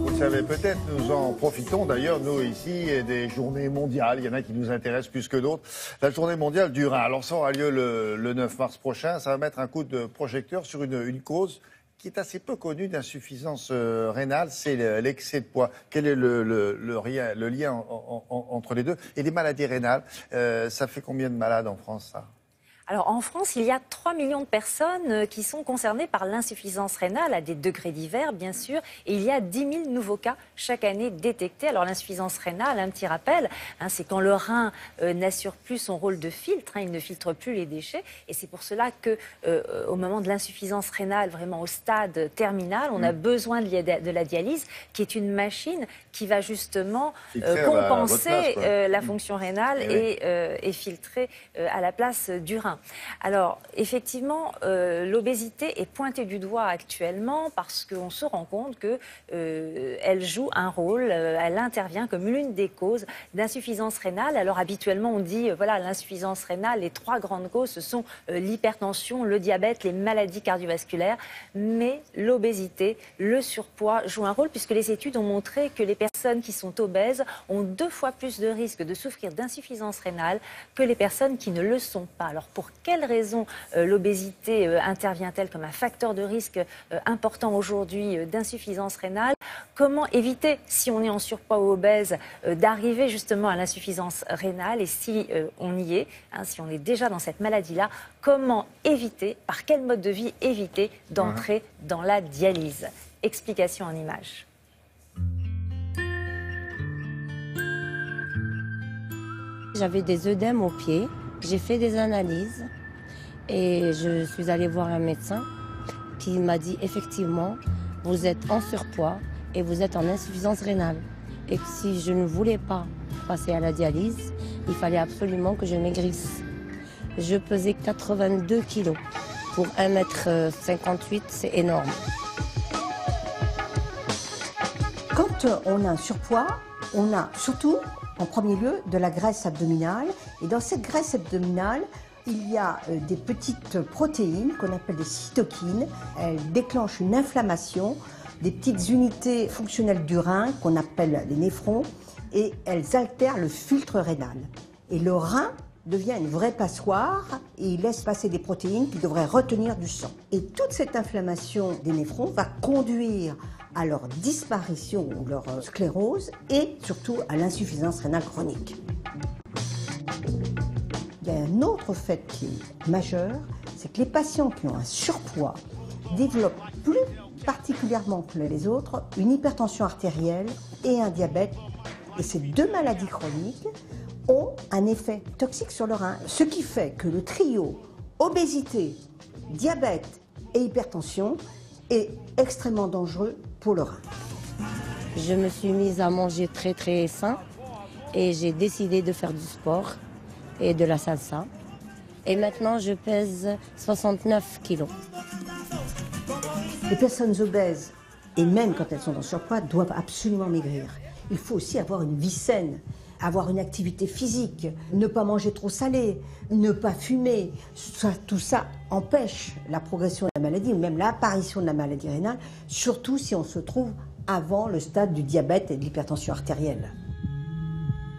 Vous savez peut-être, nous en profitons d'ailleurs, nous ici, des journées mondiales. Il y en a qui nous intéressent plus que d'autres. La journée mondiale du rein. Alors ça aura lieu le 9 mars prochain. Ça va mettre un coup de projecteur sur une cause qui est assez peu connue d'insuffisance rénale, c'est l'excès de poids. Quel est le lien entre les deux? Et les maladies rénales, ça fait combien de malades en France, ça? Alors en France, il y a 3 millions de personnes qui sont concernées par l'insuffisance rénale à des degrés divers, bien sûr. Et il y a 10 000 nouveaux cas chaque année détectés. Alors l'insuffisance rénale, un petit rappel, c'est quand le rein n'assure plus son rôle de filtre, il ne filtre plus les déchets. Et c'est pour cela que au moment de l'insuffisance rénale, vraiment au stade terminal, on a besoin de la dialyse, qui est une machine qui va justement compenser la fonction rénale et filtrer à la place du rein. Alors, effectivement, l'obésité est pointée du doigt actuellement parce qu'on se rend compte qu'elle joue un rôle, elle intervient comme l'une des causes d'insuffisance rénale. Alors, habituellement, on dit, voilà, l'insuffisance rénale, les 3 grandes causes, ce sont l'hypertension, le diabète, les maladies cardiovasculaires. Mais l'obésité, le surpoids jouent un rôle puisque les études ont montré que les personnes qui sont obèses ont 2 fois plus de risques de souffrir d'insuffisance rénale que les personnes qui ne le sont pas. Alors, pour quelles raisons l'obésité intervient-elle comme un facteur de risque important aujourd'hui d'insuffisance rénale? Comment éviter, si on est en surpoids ou obèse, d'arriver justement à l'insuffisance rénale? Et si on y est, si on est déjà dans cette maladie-là, comment éviter, par quel mode de vie éviter d'entrer dans la dialyse? Explication en images. J'avais des œdèmes aux pieds, j'ai fait des analyses et je suis allée voir un médecin qui m'a dit effectivement, vous êtes en surpoids et vous êtes en insuffisance rénale. Et que si je ne voulais pas passer à la dialyse, il fallait absolument que je maigrisse. Je pesais 82 kilos. Pour 1,58 m, c'est énorme. Quand on a un surpoids, on a surtout, en premier lieu, de la graisse abdominale. Et dans cette graisse abdominale, il y a des petites protéines qu'on appelle des cytokines. Elles déclenchent une inflammation, des petites unités fonctionnelles du rein qu'on appelle les néphrons, et elles altèrent le filtre rénal. Et le rein devient une vraie passoire et il laisse passer des protéines qui devraient retenir du sang. Et toute cette inflammation des néphrons va conduire à leur disparition ou leur sclérose et surtout à l'insuffisance rénale chronique. Il y a un autre fait qui est majeur, c'est que les patients qui ont un surpoids développent plus particulièrement que les autres une hypertension artérielle et un diabète. Et ces 2 maladies chroniques ont un effet toxique sur le rein. Ce qui fait que le trio obésité, diabète et hypertension est extrêmement dangereux pour le rein. Je me suis mise à manger très très sain et j'ai décidé de faire du sport et de la salsa. Et maintenant je pèse 69 kilos. Les personnes obèses, et même quand elles sont en surpoids, doivent absolument maigrir. Il faut aussi avoir une vie saine, avoir une activité physique, ne pas manger trop salé, ne pas fumer. Tout ça empêche la progression de la maladie ou même l'apparition de la maladie rénale, surtout si on se trouve avant le stade du diabète et de l'hypertension artérielle.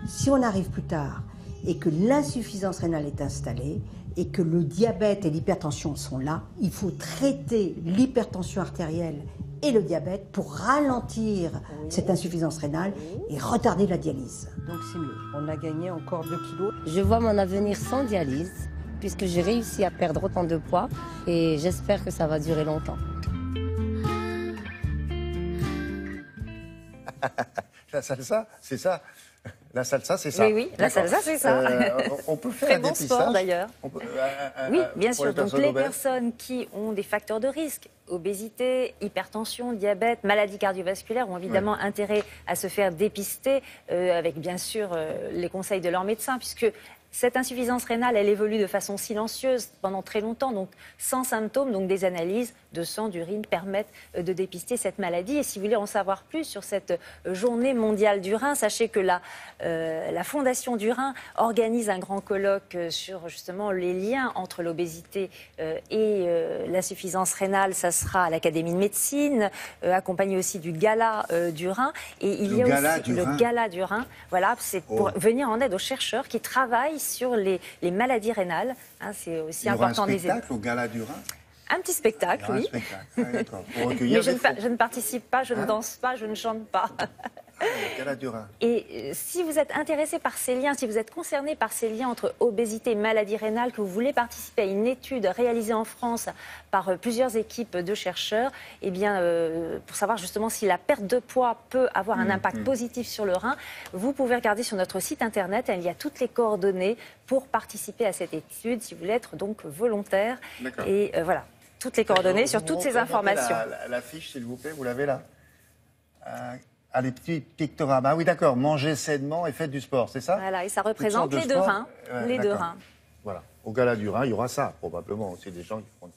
Si on arrive plus tard et que l'insuffisance rénale est installée et que le diabète et l'hypertension sont là, il faut traiter l'hypertension artérielle et le diabète pour ralentir cette insuffisance rénale et retarder la dialyse. Donc c'est mieux. On a gagné encore 2 kilos. Je vois mon avenir sans dialyse puisque j'ai réussi à perdre autant de poids et j'espère que ça va durer longtemps. La salsa, c'est ça. La salsa, c'est ça. Oui, oui, la salsa, c'est ça. On peut faire Très un bon dépistage. sport d'ailleurs. Oui, bien sûr. Donc les obèses. personnes qui ont des facteurs de risque, obésité, hypertension, diabète, maladies cardiovasculaires, ont évidemment intérêt à se faire dépister avec bien sûr les conseils de leur médecin, puisque Cette insuffisance rénale, elle évolue de façon silencieuse pendant très longtemps, donc sans symptômes. Donc des analyses de sang, d'urine permettent de dépister cette maladie. Et si vous voulez en savoir plus sur cette journée mondiale du rein, sachez que la Fondation du Rhin organise un grand colloque sur justement les liens entre l'obésité et l'insuffisance rénale. Ça sera à l'Académie de médecine, accompagné aussi du Gala du Rhin. Et il y a aussi le Gala du Rhin. Voilà, c'est pour venir en aide aux chercheurs qui travaillent sur les maladies rénales. Hein, c'est aussi important. Il y aura un spectacle au Gala du Rhin? Un petit spectacle, oui. Un spectacle. Ah, d'accord. Pour Mais je ne participe pas, je ne danse pas, je ne chante pas. Gala du Rhin. Et si vous êtes intéressé par ces liens, si vous êtes concerné par ces liens entre obésité et maladie rénale, que vous voulez participer à une étude réalisée en France par plusieurs équipes de chercheurs, eh bien, pour savoir justement si la perte de poids peut avoir un impact positif sur le rein, vous pouvez regarder sur notre site internet. Il y a toutes les coordonnées pour participer à cette étude, si vous voulez être donc volontaire. Et voilà, toutes les coordonnées sur toutes ces informations. La fiche, s'il vous plaît, vous l'avez là. Ah, les petits pictogrammes. Ah oui, d'accord. Mangez sainement et faites du sport, c'est ça? Voilà, et ça représente les deux reins. Les deux reins. Voilà. Au Gala du Rhin, il y aura ça, probablement aussi des gens qui font